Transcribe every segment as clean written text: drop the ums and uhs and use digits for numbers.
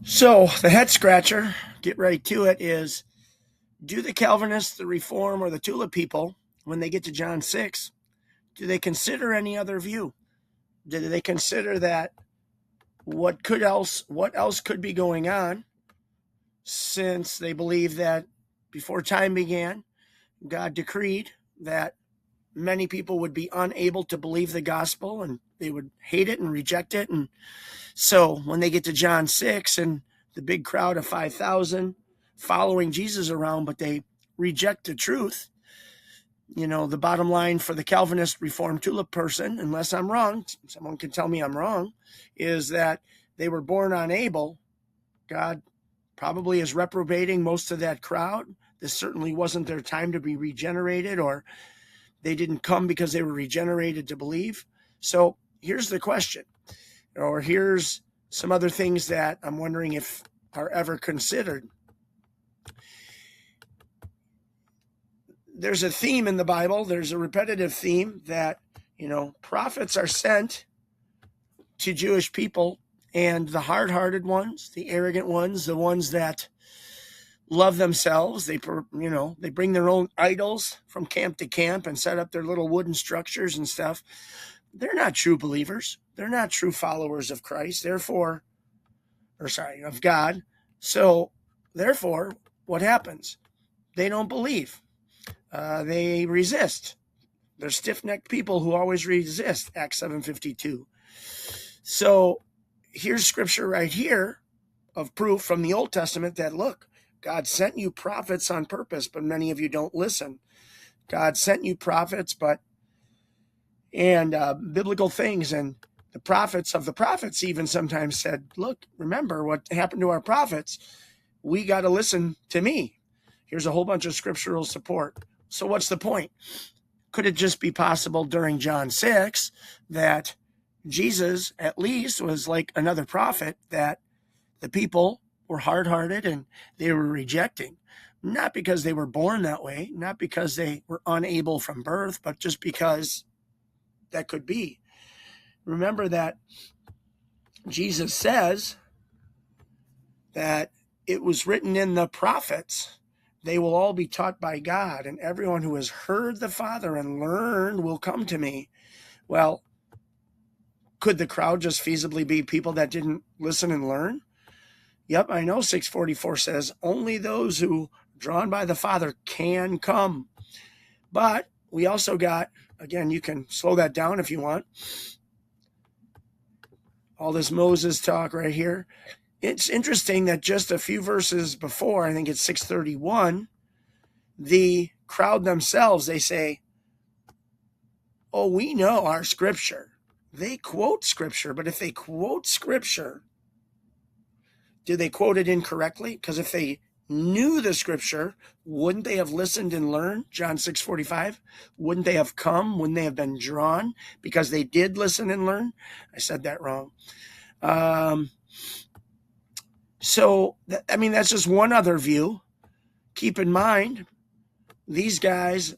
So the head scratcher, get right to it, is do the Calvinists, the Reform, or the TULIP people, when they get to John 6, do they consider any other view? Do they consider that what else could be going on, since they believe that before time began, God decreed that many people would be unable to believe the gospel and they would hate it and reject it. And so when they get to John 6 and the big crowd of 5,000 following Jesus around, but they reject the truth, the bottom line for the Calvinist Reformed TULIP person, unless I'm wrong, someone can tell me I'm wrong, is that they were born unable. God probably is reprobating most of that crowd. This certainly wasn't their time to be regenerated, or they didn't come because they were regenerated to believe. So here's the question, or here's some other things that I'm wondering if are ever considered. There's a theme in the Bible, there's a repetitive theme that, prophets are sent to Jewish people, and the hard-hearted ones, the arrogant ones, the ones that love themselves, they bring their own idols from camp to camp and set up their little wooden structures and stuff. They're not true believers. They're not true followers of Christ, of God. So therefore, what happens? They don't believe. They resist. They're stiff-necked people who always resist, Acts 7:52. So here's scripture right here of proof from the Old Testament that, look, God sent you prophets on purpose, but many of you don't listen. God sent you prophets, and biblical things, and the prophets of the prophets even sometimes said, look, remember what happened to our prophets. We got to listen to me. Here's a whole bunch of scriptural support. So what's the point? Could it just be possible during John 6 that Jesus at least was like another prophet, that the people were hard-hearted and they were rejecting, not because they were born that way, not because they were unable from birth, but just because that could be. Remember that Jesus says that it was written in the prophets, they will all be taught by God, and everyone who has heard the Father and learned will come to me. Well, could the crowd just feasibly be people that didn't listen and learn? Yep, I know 644 says only those who are drawn by the Father can come. But we also got, again, you can slow that down if you want, all this Moses talk right here. It's interesting that just a few verses before, I think it's 631, the crowd themselves, they say, oh, we know our scripture. They quote scripture, but if they quote scripture, do they quote it incorrectly? Because if they knew the scripture, wouldn't they have listened and learned? John 6:45. Wouldn't they have come? Wouldn't they have been drawn? Because they did listen and learn? I said that wrong. That's just one other view. Keep in mind, these guys,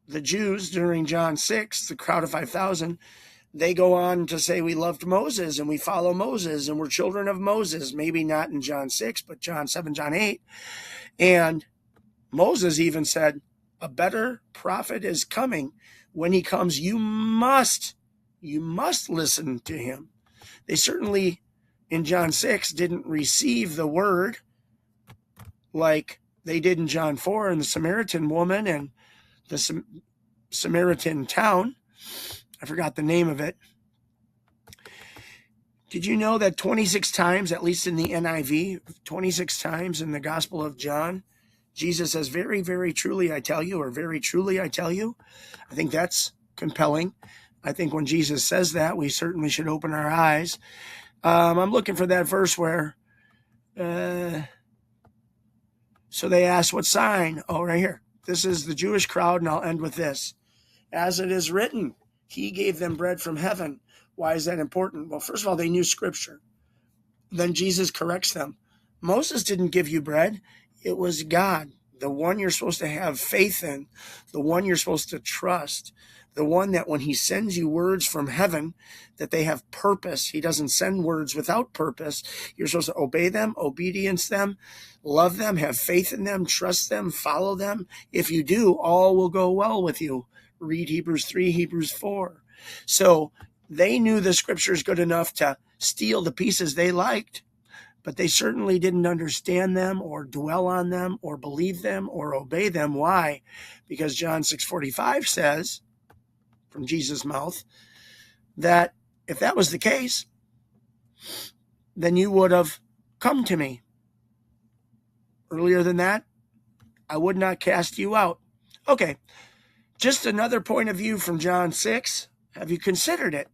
the Jews during John 6, the crowd of 5,000, they go on to say we loved Moses and we follow Moses and we're children of Moses. Maybe not in John 6, but John 7, John 8. And Moses even said, a better prophet is coming. When he comes, you must listen to him. They certainly, in John 6, didn't receive the word like they did in John 4 and the Samaritan woman and the Samaritan town. I forgot the name of it. Did you know that 26 times, at least in the NIV, 26 times in the Gospel of John, Jesus says, very, very truly I tell you, or very truly I tell you? I think that's compelling. I think when Jesus says that, we certainly should open our eyes. I'm looking for that verse where, so they asked, what sign? Oh, right here. This is the Jewish crowd, and I'll end with this. As it is written, he gave them bread from heaven. Why is that important? Well, first of all, they knew scripture. Then Jesus corrects them. Moses didn't give you bread. It was God, the one you're supposed to have faith in, the one you're supposed to trust, the one that when he sends you words from heaven, that they have purpose. He doesn't send words without purpose. You're supposed to obey them, obedience them, love them, have faith in them, trust them, follow them. If you do, all will go well with you. Read Hebrews 3, Hebrews 4. So they knew the scriptures good enough to steal the pieces they liked, but they certainly didn't understand them or dwell on them or believe them or obey them. Why? Because John 6:45 says, from Jesus' mouth, that if that was the case, then you would have come to me. Earlier than that, I would not cast you out. Okay, just another point of view from John 6. Have you considered it?